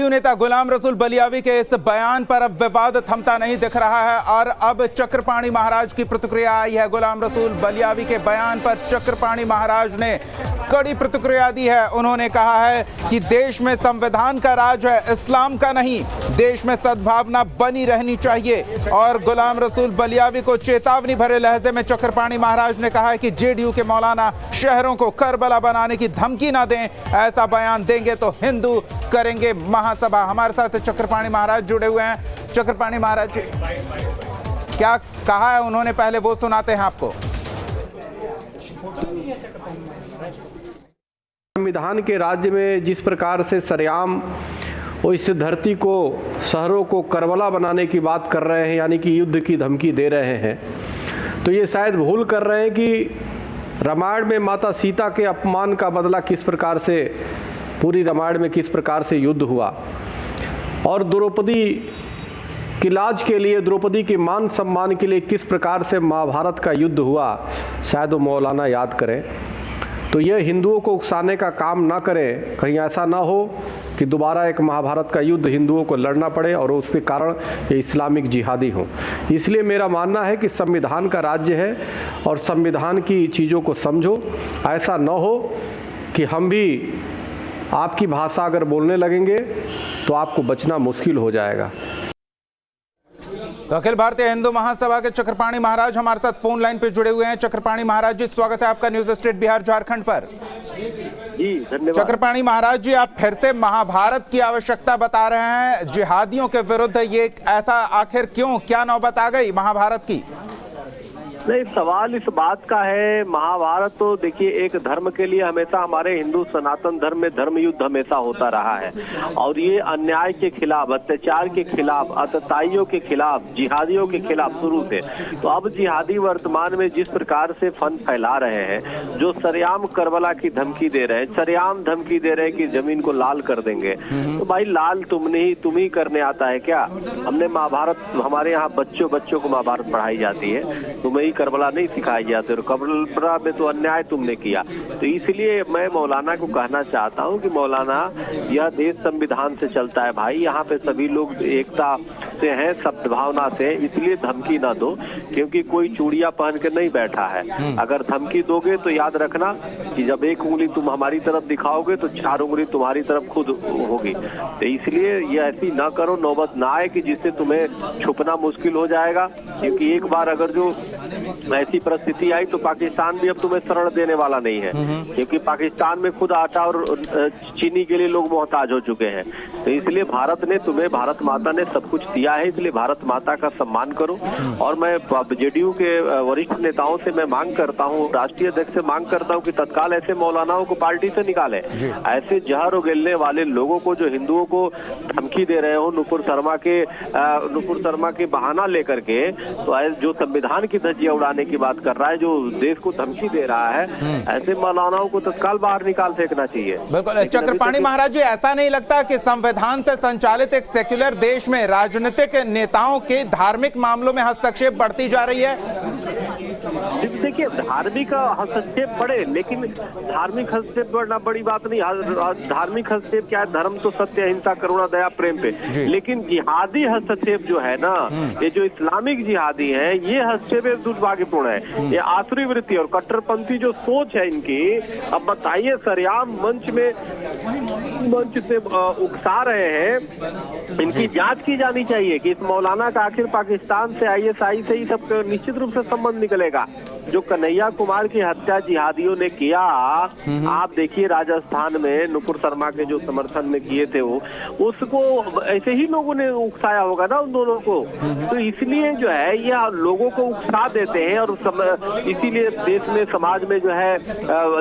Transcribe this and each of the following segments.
JDU नेता गुलाम रसूल बलियावी के इस बयान पर अब विवाद थमता नहीं दिख रहा है और अब चक्रपाणी महाराज की प्रतिक्रिया आई है। गुलाम रसूल बलियावी के बयान पर चक्रपाणी महाराज ने कड़ी प्रतिक्रिया दी है। उन्होंने कहा है कि देश में संविधान का राज है, इस्लाम का नहीं। देश में सद्भावना बनी रहनी चाहिए। और गुलाम रसूल बलियावी को चेतावनी भरे लहजे में चक्रपाणी महाराज ने कहा है कि जेडीयू के मौलाना शहरों को करबला बनाने की धमकी ना दें, ऐसा बयान देंगे तो हिंदू करेंगे महासभा। हमारे साथ चक्रपाणी महाराज जुड़े हुए हैं। चक्रपाणी महाराज क्या कहा है उन्होंने, पहले वो सुनाते हैं आपको। संविधान के राज्य में जिस प्रकार से सरेआम वो इस धरती को, शहरों को करबला बनाने की बात कर रहे हैं, यानी कि युद्ध की धमकी दे रहे हैं, तो ये शायद भूल कर रहे हैं कि रामायण में माता सीता के अपमान का बदला किस प्रकार से, पूरी रामायण में किस प्रकार से युद्ध हुआ और द्रौपदी की लाज के लिए, द्रौपदी के मान सम्मान के लिए किस प्रकार से महाभारत का युद्ध हुआ, शायद वो मौलाना याद करें। तो ये हिंदुओं को उकसाने का काम ना करें, कहीं ऐसा ना हो कि दोबारा एक महाभारत का युद्ध हिंदुओं को लड़ना पड़े और उसके कारण ये इस्लामिक जिहादी हों। इसलिए मेरा मानना है कि संविधान का राज्य है और संविधान की चीज़ों को समझो। ऐसा ना हो कि हम भी आपकी भाषा अगर बोलने लगेंगे तो आपको बचना मुश्किल हो जाएगा। तो अखिल भारतीय हिंदू महासभा के चक्रपाणी महाराज हमारे साथ फोन लाइन पे जुड़े हुए हैं। चक्रपाणी महाराज जी, स्वागत है आपका न्यूज स्टेट बिहार झारखंड पर। जी धन्यवाद। चक्रपाणी महाराज जी, आप फिर से महाभारत की आवश्यकता बता रहे हैं जिहादियों के विरुद्ध। ये ऐसा आखिर क्यों, क्या नौबत आ गई महाभारत की? नहीं, सवाल इस बात का है, महाभारत तो देखिए एक धर्म के लिए हमेशा, हमारे हिंदू सनातन धर्म में धर्म युद्ध हमेशा होता रहा है और ये अन्याय के खिलाफ, अत्याचार के खिलाफ, अतताइयों के खिलाफ, जिहादियों के खिलाफ शुरू से। तो अब जिहादी वर्तमान में जिस प्रकार से फन फैला रहे हैं, जो सरेआम करबला की धमकी दे रहे हैं, सरेआम धमकी दे रहे हैं कि जमीन को लाल कर देंगे, तो भाई लाल तुम ही करने आता है क्या? हमने महाभारत, हमारे यहाँ बच्चों को महाभारत पढ़ाई जाती है, तुम्हें करबला नहीं सिखाई जाती और करबला में तो अन्याय तुमने किया। तो इसलिए मैं मौलाना को कहना चाहता हूं कि मौलाना, यह देश संविधान से चलता है भाई, यहाँ पे सभी लोग एकता से हैं, सद्भावना से, इसलिए धमकी ना दो, क्योंकि कोई चूड़ियां पहन के नहीं बैठा है। अगर धमकी दोगे तो याद रखना कि जब एक उंगली तुम हमारी तरफ दिखाओगे तो 4 उंगली तुम्हारी तरफ खुद होगी। तो इसलिए ये ऐसी ना करो, नौबत ना आए कि जिससे तुम्हें छुपना मुश्किल हो जाएगा, क्योंकि एक बार अगर जो ऐसी परिस्थिति आई तो पाकिस्तान भी अब तुम्हें शरण देने वाला नहीं है, क्योंकि पाकिस्तान में खुद आटा और चीनी के लिए लोग मोहताज हो चुके हैं। तो इसलिए भारत ने तुम्हें, भारत माता ने सब कुछ दिया है, इसलिए भारत माता का सम्मान करो। और मैं जेडीयू के वरिष्ठ नेताओं से मैं मांग करता हूँ, राष्ट्रीय अध्यक्ष से मांग करता हूँ कि तत्काल ऐसे मौलानाओं को पार्टी से निकाले। ऐसे जहर उगलने वाले लोगों को, जो हिंदुओं को धमकी दे रहे हो, नुपुर शर्मा के बहाना लेकर के, तो जो संविधान की धज्जियां उड़ाने की बात कर रहा है, जो देश को धमकी दे रहा है, ऐसे मौलानाओं को तत्काल बाहर निकाल फेंकना चाहिए। बिल्कुल। चक्रपाणी महाराज जी, ऐसा नहीं लगता कि संविधान से संचालित एक सेक्युलर देश में राजनीतिक नेताओं के धार्मिक मामलों में हस्तक्षेप बढ़ती जा रही है? देखिए, धार्मिक हस्तक्षेप बढ़े, लेकिन धार्मिक हस्तक्षेप बढ़ना बड़ी बात नहीं। धार्मिक हस्तक्षेप क्या है? धर्म तो सत्य, अहिंसा, करुणा, दया, प्रेम पे। लेकिन जिहादी हस्तक्षेप जो है ना, ये जो इस्लामिक जिहादी है, ये हस्तक्षेप दुर्भाग्यपूर्ण है। ये आसुरी वृत्ति और कट्टरपंथी जो सोच है इनकी, अब बताइए, सरेआम मंच से उकसा रहे हैं, इनकी जांच की जानी चाहिए कि इस मौलाना का आखिर पाकिस्तान से, ISI से ही सब निश्चित रूप से संबंध निकलेगा। जो कन्हैया कुमार की हत्या जिहादियों ने किया, आप देखिए राजस्थान में नुपुर शर्मा के जो समर्थन में किए थे, वो उसको ऐसे ही लोगों ने उकसाया होगा ना उन दोनों को। तो इसलिए जो है ये लोगों को उकसा देते हैं और इसीलिए देश में, समाज में जो है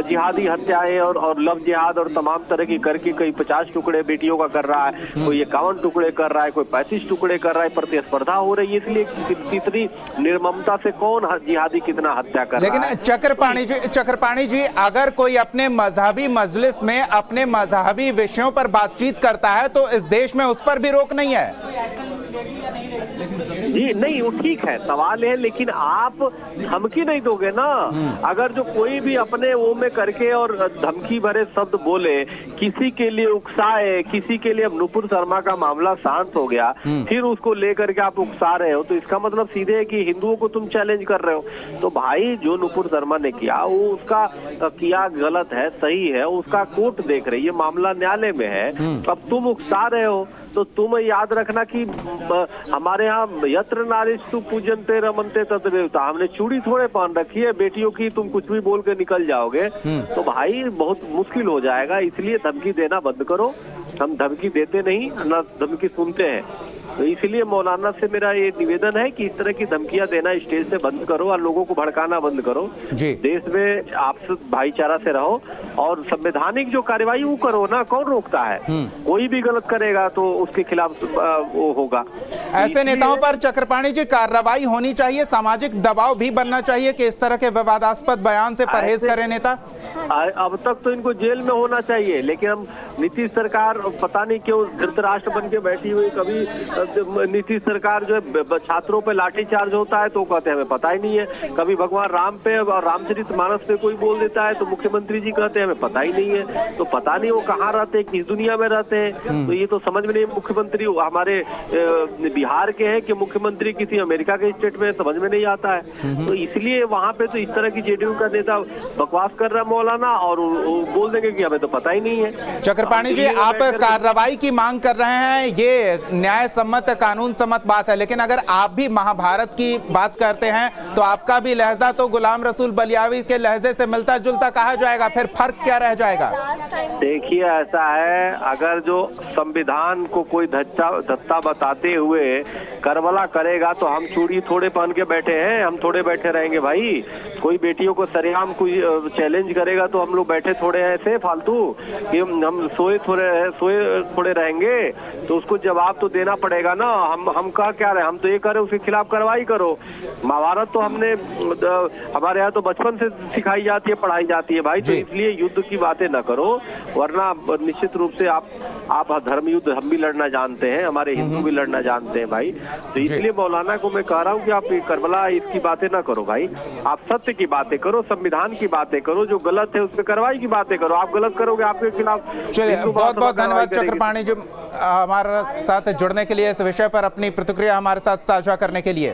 जिहादी हत्याएं और लव जिहाद और तमाम तरह की करके, कोई 50 टुकड़े बेटियों का कर रहा है, कोई 51 टुकड़े कर रहा है, कोई 35 टुकड़े कर रहा है, प्रतिस्पर्धा हो रही है। इसलिए कितनी निर्ममता से कौन जिहादी कितना हत्या कर रहा है। लेकिन चक्रपाणी जी, अगर कोई अपने मजहबी मजलिस में अपने मजहबी विषयों पर बातचीत करता है तो इस देश में उस पर भी रोक नहीं है? जी नहीं, वो ठीक है, सवाल है, लेकिन आप धमकी नहीं दोगे ना। अगर जो कोई भी अपने वो में करके और धमकी भरे शब्द बोले, किसी के लिए उकसाए, किसी के लिए, अब नुपुर शर्मा का मामला शांत हो गया, फिर उसको लेकर के आप उकसा रहे हो, तो इसका मतलब सीधे है कि हिंदुओं को तुम चैलेंज कर रहे हो। तो भाई जो नुपुर शर्मा ने किया वो उसका किया गलत है, सही है, उसका कोर्ट देख रही है, मामला न्यायालय में है। अब तुम उकसा रहे हो तो तुम याद रखना कि हमारे यहाँ यत्र नारीषु पूजन्ते रमन्ते तद्देवता, हमने चूड़ी थोड़े पहन रखी है बेटियों की, तुम कुछ भी बोल के निकल जाओगे तो भाई बहुत मुश्किल हो जाएगा। इसलिए धमकी देना बंद करो। हम धमकी देते नहीं, ना धमकी सुनते हैं। तो इसलिए मौलाना से मेरा ये निवेदन है कि इस तरह की धमकियां देना स्टेज से बंद करो और लोगों को भड़काना बंद करो। देश में आपसे भाईचारा से रहो और संवैधानिक जो कार्यवाही वो करो ना, कौन रोकता है? कोई भी गलत करेगा तो उसके खिलाफ वो होगा। ऐसे नेताओं पर चक्रपाणी जी कार्रवाई होनी चाहिए, सामाजिक दबाव भी बनना चाहिए कि इस तरह के विवादास्पद बयान से परहेज करें नेता। अब तक तो इनको जेल में होना चाहिए, लेकिन हम नीतीश सरकार पता नहीं क्यों धृतराष्ट्र बन के बैठी हुई। कभी नीतीश सरकार जो है छात्रों पे लाठीचार्ज होता है तो कहते हैं हमें पता ही नहीं है, कभी भगवान राम पे और रामचरितमानस पे कोई बोल देता है तो मुख्यमंत्री जी कहते हैं हमें पता ही नहीं है। तो पता नहीं वो कहाँ रहते हैं, किस दुनिया में रहते हैं। तो ये तो समझ में नहीं, मुख्यमंत्री हमारे बिहार के हैं कि मुख्यमंत्री किसी अमेरिका के स्टेट में, समझ में नहीं आता है। तो इसलिए वहां पे तो इस तरह की जेडीयू का नेता बकवास कर रहा है मौलाना, और बोल देंगे कि हमें तो पता ही नहीं है। चक्रपाणी जी, आप कार्रवाई की मांग कर रहे हैं, ये न्याय सम्मत कानून सम्मत बात है, लेकिन अगर आप भी महाभारत की बात करते हैं तो आपका भी लहजा तो गुलाम रसूल बलियावी के लहजे से मिलता जुलता कहा जाएगा, फिर फर्क क्या रह जाएगा? देखिए ऐसा है, अगर जो संविधान को कोई धत्ता बताते हुए करबला करेगा तो हम चूड़ी थोड़े पहन के बैठे हैं, हम थोड़े बैठे रहेंगे भाई। कोई बेटियों को सरेआम कोई चैलेंज करेगा तो हम लोग बैठे थोड़े ऐसे फालतू कि हम सोए थोड़े रहेंगे? तो उसको जवाब तो देना पड़ेगा ना। हम कह क्या रहे, हम तो ये करें उसके खिलाफ कार्रवाई करो। महाभारत तो हमने हमारे यहाँ तो बचपन से सिखाई जाती है, पढ़ाई जाती है भाई। तो इसलिए युद्ध की बातें न करो, वरना निश्चित रूप से आप धर्म युद्ध हम भी लड़ना जानते हैं, हमारे हिंदू भी लड़ना जानते हैं भाई। तो इसलिए मौलाना को मैं कह रहा हूँ कि आप करबला इसकी बातें ना करो भाई, आप सत्य की बातें करो, संविधान की बातें करो, जो गलत है उसमें कार्रवाई की बातें करो। आप गलत करोगे आपके खिलाफ। चलिए, बहुत बहुत धन्यवाद चक्रपाणी जी हमारे साथ जुड़ने के लिए, इस विषय पर अपनी प्रतिक्रिया हमारे साथ साझा करने के लिए।